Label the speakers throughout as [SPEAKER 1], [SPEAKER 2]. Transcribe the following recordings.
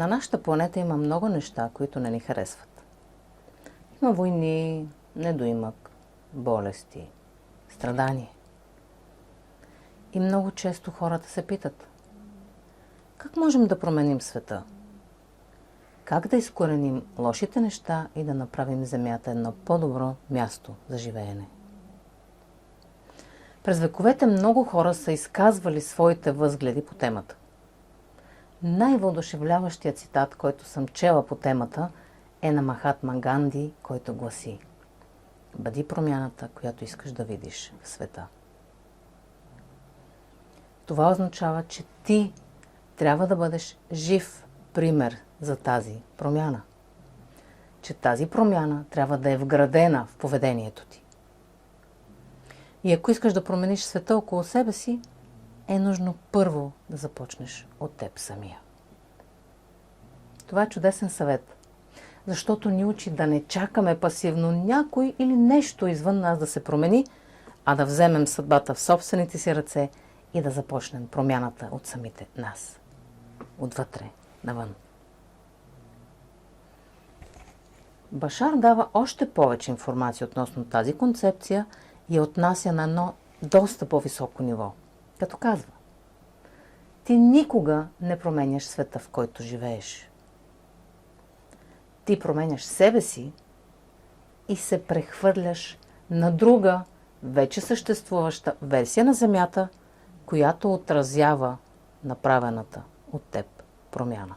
[SPEAKER 1] На нашата планета има много неща, които не ни харесват. Има войни, недоимък, болести, страдания. И много често хората се питат: как можем да променим света? Как да изкореним лошите неща и да направим Земята едно по-добро място за живеене? През вековете много хора са изказвали своите възгледи по темата. Най-въодушевляващият цитат, който съм чела по темата, е на Махатма Ганди, който гласи: бъди промяната, която искаш да видиш в света. Това означава, че ти трябва да бъдеш жив пример за тази промяна. Че тази промяна трябва да е вградена в поведението ти. И ако искаш да промениш света около себе си, е нужно първо да започнеш от теб самия. Това е чудесен съвет, защото ни учи да не чакаме пасивно някой или нещо извън нас да се промени, а да вземем съдбата в собствените си ръце и да започнем промяната от самите нас. Отвътре навън. Башар дава още повече информация относно тази концепция и я отнася на едно доста по-високо ниво. Като казва: ти никога не променяш света, в който живееш. Ти променяш себе си и се прехвърляш на друга, вече съществуваща версия на Земята, която отразява направената от теб промяна.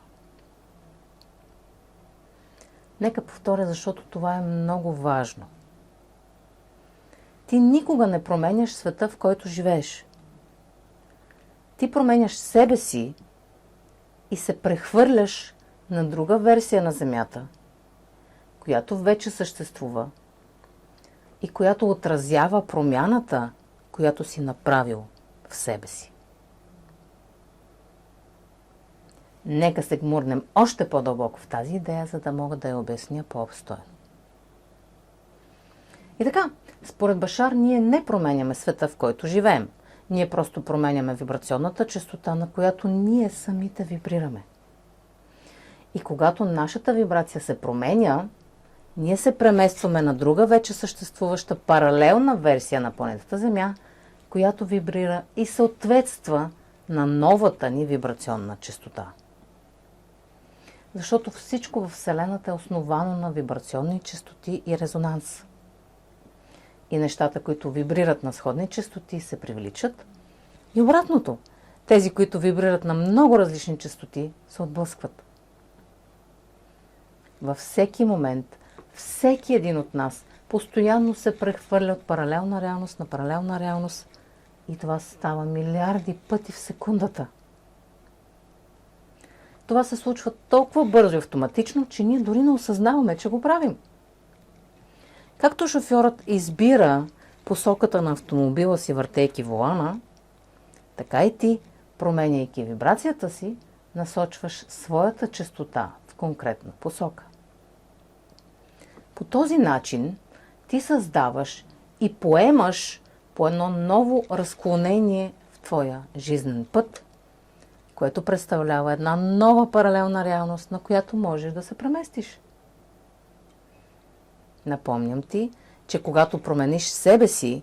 [SPEAKER 1] Нека повторя, защото това е много важно. Ти никога не променяш света, в който живееш. Ти променяш себе си и се прехвърляш на друга версия на Земята, която вече съществува и която отразява промяната, която си направил в себе си. Нека се гмурнем още по-дълбоко в тази идея, за да мога да я обясня по-обстойно. И така, според Башар, ние не променяме света, в който живеем. Ние просто променяме вибрационната честота, на която ние самите вибрираме. И когато нашата вибрация се променя, ние се преместваме на друга вече съществуваща паралелна версия на планетата Земя, която вибрира и съответства на новата ни вибрационна честота. Защото всичко във Вселената е основано на вибрационни честоти и резонанс. И нещата, които вибрират на сходни честоти, се привличат. И обратното, тези, които вибрират на много различни честоти, се отблъскват. Във всеки момент, всеки един от нас постоянно се прехвърля от паралелна реалност на паралелна реалност и това става милиарди пъти в секундата. Това се случва толкова бързо и автоматично, че ние дори не осъзнаваме, че го правим. Както шофьорът избира посоката на автомобила си, въртейки волана, така и ти, променяйки вибрацията си, насочваш своята честота в конкретна посока. По този начин ти създаваш и поемаш по едно ново разклонение в твоя жизнен път, което представлява една нова паралелна реалност, на която можеш да се преместиш. Напомням ти, че когато промениш себе си,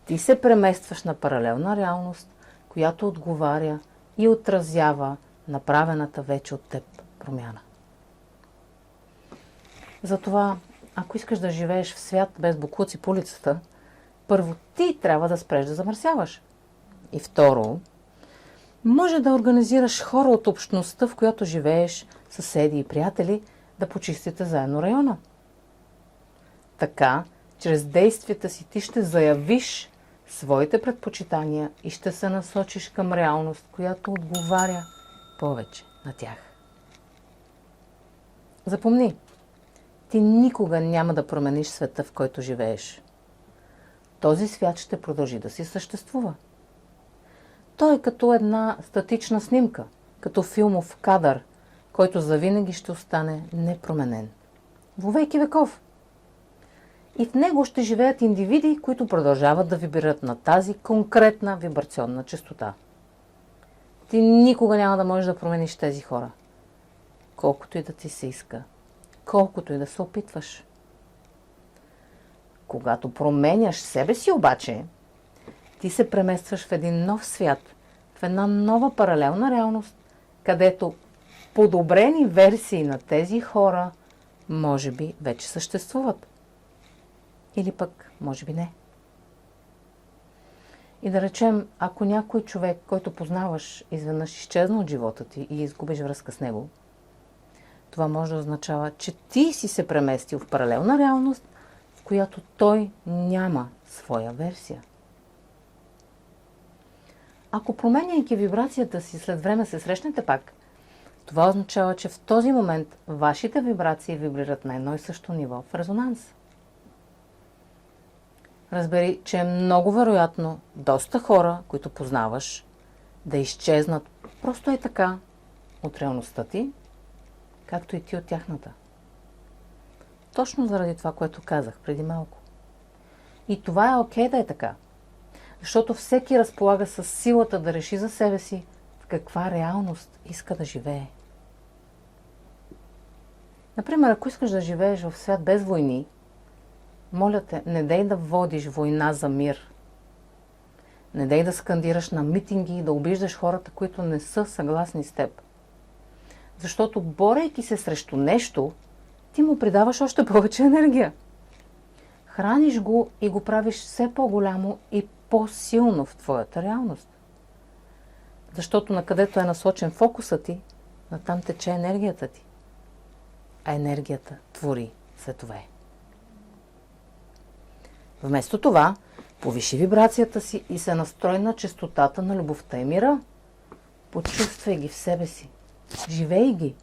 [SPEAKER 1] ти се преместваш на паралелна реалност, която отговаря и отразява направената вече от теб промяна. Затова, ако искаш да живееш в свят без боклуци по улицата, първо ти трябва да спреш да замърсяваш. И второ, може да организираш хора от общността, в която живееш, съседи и приятели, да почистите заедно района. Така, чрез действията си ти ще заявиш своите предпочитания и ще се насочиш към реалност, която отговаря повече на тях. Запомни, ти никога няма да промениш света, в който живееш. Този свят ще продължи да си съществува. Той е като една статична снимка, като филмов кадър, който завинаги ще остане непроменен. Во веки веков. И в него ще живеят индивиди, които продължават да вибрират на тази конкретна вибрационна честота. Ти никога няма да можеш да промениш тези хора. колкото и да ти се иска, колкото и да се опитваш. Когато променяш себе си обаче, ти се преместваш в един нов свят, в една нова паралелна реалност, където подобрени версии на тези хора може би вече съществуват. Или пък може би не. И да речем, ако някой човек, който познаваш, изведнъж изчезна от живота ти и изгубиш връзка с него, това може да означава, че ти си се преместил в паралелна реалност, в която той няма своя версия. Ако променяйки вибрацията си след време се срещнете пак, това означава, че в този момент вашите вибрации вибрират на едно и също ниво в резонанс. Разбери, че е много вероятно доста хора, които познаваш, да изчезнат просто е така от реалността ти, както и ти от тяхната. Точно заради това, което казах преди малко. И това е окей да е така. Защото всеки разполага с силата да реши за себе си в каква реалност иска да живее. Например, ако искаш да живееш в свят без войни, моля те, не дей да водиш война за мир. Не дей да скандираш на митинги и да обиждаш хората, които не са съгласни с теб. Защото борейки се срещу нещо, ти му придаваш още повече енергия. Храниш го и го правиш все по-голямо и по-силно в твоята реалност. Защото накъдето е насочен фокусът ти, натам тече енергията ти. А енергията твори светове. Вместо това, повиши вибрацията си и се настрой на честотата на любовта и мира. Почувствай ги в себе си. Живей ги.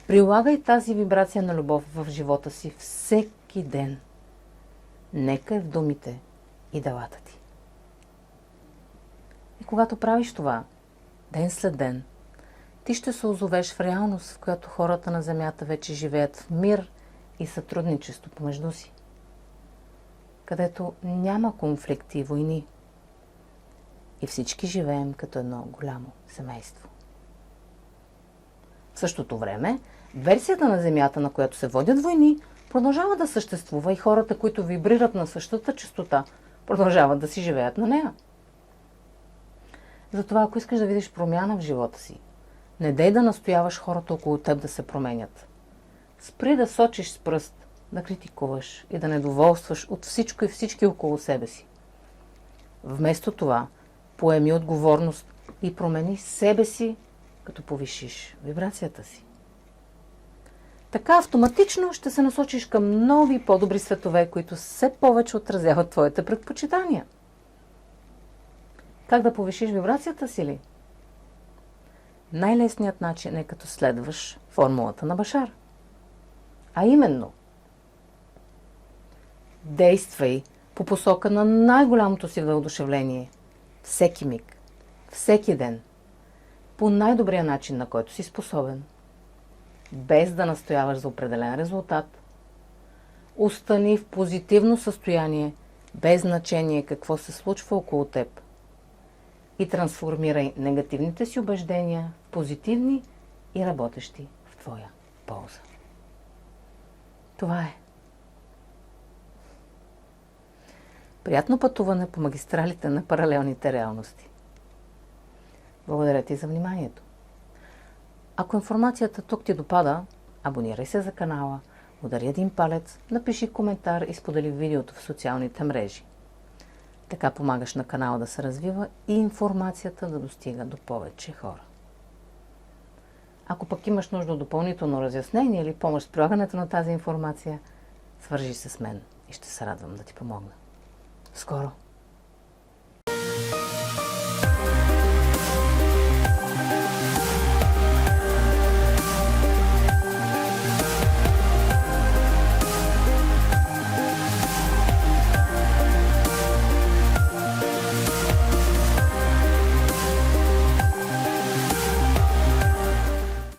[SPEAKER 1] Прилагай тази вибрация на любов в живота си всеки ден. Нека е в думите и делата ти. И когато правиш това, ден след ден, ти ще се озовеш в реалност, в която хората на Земята вече живеят в мир и сътрудничество помежду си. Където няма конфликти и войни. И всички живеем като едно голямо семейство. В същото време, версията на Земята, на която се водят войни, продължава да съществува и хората, които вибрират на същата честота, продължават да си живеят на нея. Затова, ако искаш да видиш промяна в живота си, не дей да настояваш хората около теб да се променят. Спри да сочиш с пръст, да критикуваш и да недоволстваш от всичко и всички около себе си. Вместо това, поеми отговорност и промени себе си, като повишиш вибрацията си. Така автоматично ще се насочиш към нови, по-добри светове, които все повече отразяват твоите предпочитания. Как да повишиш вибрацията си ли? Най-лесният начин е като следваш формулата на Башар. А именно, действай по посока на най-голямото си въодушевление, всеки миг, всеки ден, по най-добрия начин, на който си способен, без да настояваш за определен резултат. Остани в позитивно състояние, без значение какво се случва около теб. И трансформирай негативните си убеждения в позитивни и работещи в твоя полза. Това е. Приятно пътуване по магистралите на паралелните реалности. Благодаря ти за вниманието. Ако информацията тук ти допада, абонирай се за канала, удари един палец, напиши коментар и сподели видеото в социалните мрежи. Така помагаш на канала да се развива и информацията да достига до повече хора. Ако пък имаш нужда от допълнително разяснение или помощ с прилагането на тази информация, свържи се с мен и ще се радвам да ти помогна. Скоро!